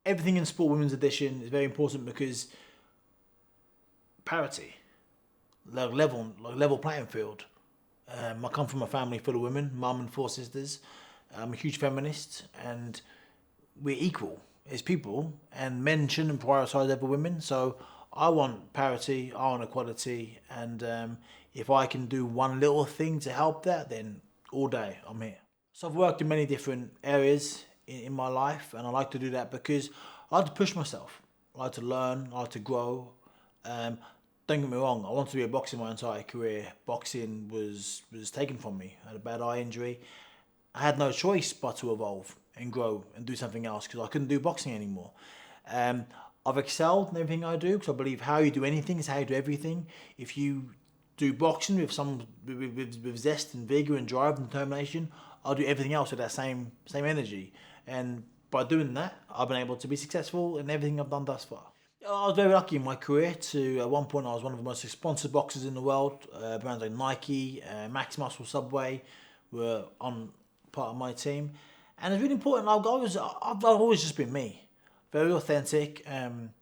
everything in sport women's edition is very important because parity, level playing field. I come from a family full of women, mum and 4 sisters. I'm a huge feminist, and we're equal as people, and men shouldn't prioritise over women. So I want parity, I want equality, and if I can do one little thing to help that, then all day I'm here. So I've worked in many different areas in my life, and I like to do that because I like to push myself. I like to learn, I like to grow. Don't get me wrong, I wanted to be a boxer my entire career. Boxing was taken from me. I had a bad eye injury. I had no choice but to evolve and grow and do something else because I couldn't do boxing anymore. I've excelled in everything I do because I believe how you do anything is how you do everything. If you do boxing with zest and vigour and drive and determination, I'll do everything else with that same energy. And by doing that, I've been able to be successful in everything I've done thus far. I was very lucky in my career to, at one point, I was one of the most sponsored boxers in the world. Brands like Nike, Max Muscle, Subway were on part of my team. And it's really important. I've always just been me. Very authentic. I'm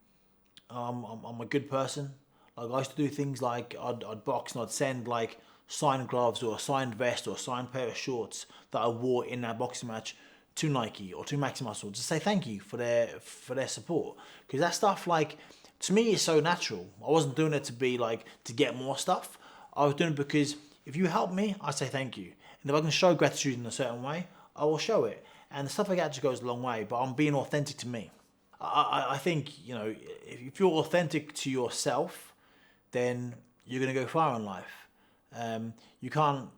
a good person. Like I used to do things like I'd box and I'd send like signed gloves or a signed vest or a signed pair of shorts that I wore in that boxing match to Nike or to Max Muscle to say thank you for their support, because that stuff, like, to me, is so natural. I wasn't doing it to be like to get more stuff. I was doing it because if you help me, I say thank you, and if I can show gratitude in a certain way, I will show it. And the stuff like that just goes a long way. But I'm being authentic to me. I think, you know, if you're authentic to yourself, then you're gonna go far in life. You can't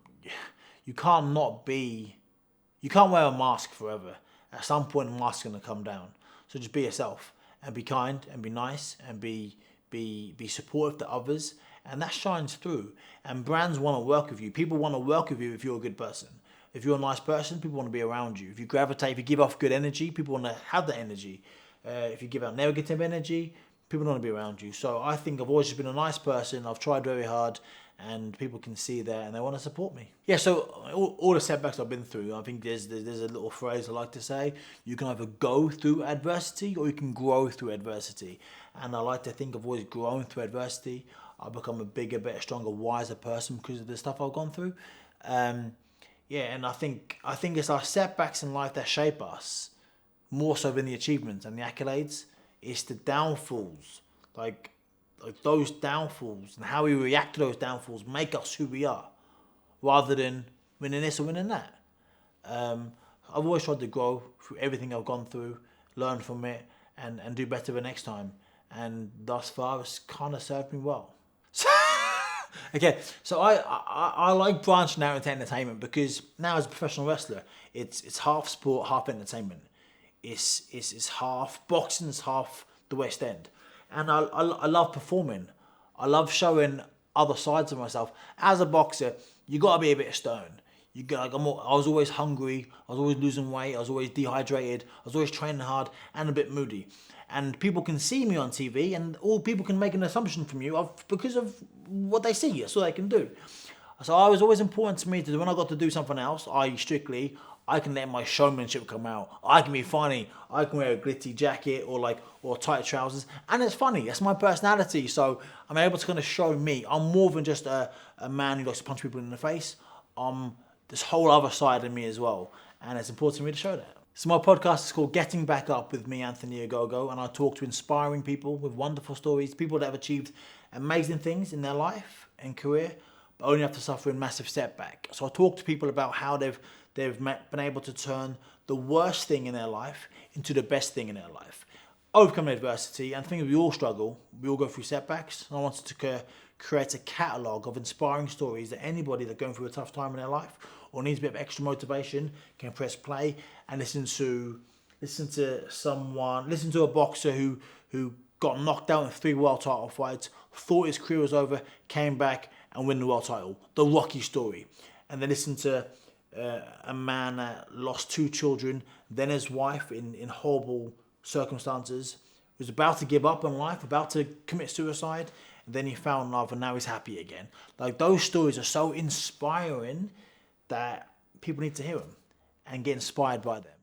wear a mask forever. At some point, the mask's gonna come down. So just be yourself and be kind and be nice and be supportive to others, and that shines through. And brands want to work with you. People want to work with you if you're a good person. If you're a nice person, people want to be around you. If you give off good energy, people want to have that energy. If you give out negative energy, people don't want to be around you. So I think I've always just been a nice person. I've tried very hard, and people can see that, and they want to support me. Yeah, so all the setbacks I've been through, I think there's a little phrase I like to say: you can either go through adversity or you can grow through adversity. And I like to think I've always grown through adversity. I've become a bigger, better, stronger, wiser person because of the stuff I've gone through. Yeah, and I think it's our setbacks in life that shape us more so than the achievements and the accolades. It's the downfalls, like those downfalls and how we react to those downfalls make us who we are, rather than winning this or winning that. I've always tried to grow through everything I've gone through, learn from it, and do better the next time. And thus far, it's kind of served me well. Okay, so I like branching out into entertainment because now as a professional wrestler, it's half sport, half entertainment. It's half boxing, it's half the West End. And I love performing. I love showing other sides of myself. As a boxer, you got to be a bit stern. I was always hungry, I was always losing weight, I was always dehydrated, I was always training hard and a bit moody. And people can see me on TV, and all people can make an assumption from you because of what they see. That's all they can do. So I was always important to me to when I got to do something else, i.e. Strictly, I can let my showmanship come out. I can be funny. I can wear a glitzy jacket or tight trousers, and it's funny. That's my personality. So I'm able to kind of show me. I'm more than just a man who likes to punch people in the face. This whole other side of me as well, and it's important to me to show that. So my podcast is called Getting Back Up with me, Anthony Ogogo, and I talk to inspiring people with wonderful stories, people that have achieved amazing things in their life and career, but only after suffering massive setback. So I talk to people about how they've been able to turn the worst thing in their life into the best thing in their life, overcoming adversity. And I think we all struggle, we all go through setbacks. And I wanted to create a catalogue of inspiring stories that anybody that's going through a tough time in their life or needs a bit of extra motivation can press play and listen to a boxer who got knocked out in 3 world title fights, thought his career was over, came back and win the world title. The Rocky story. And then listen to a man that lost 2 children, then his wife in horrible circumstances, was about to give up on life, about to commit suicide, and then he found love and now he's happy again. Like, those stories are so inspiring that people need to hear them and get inspired by them.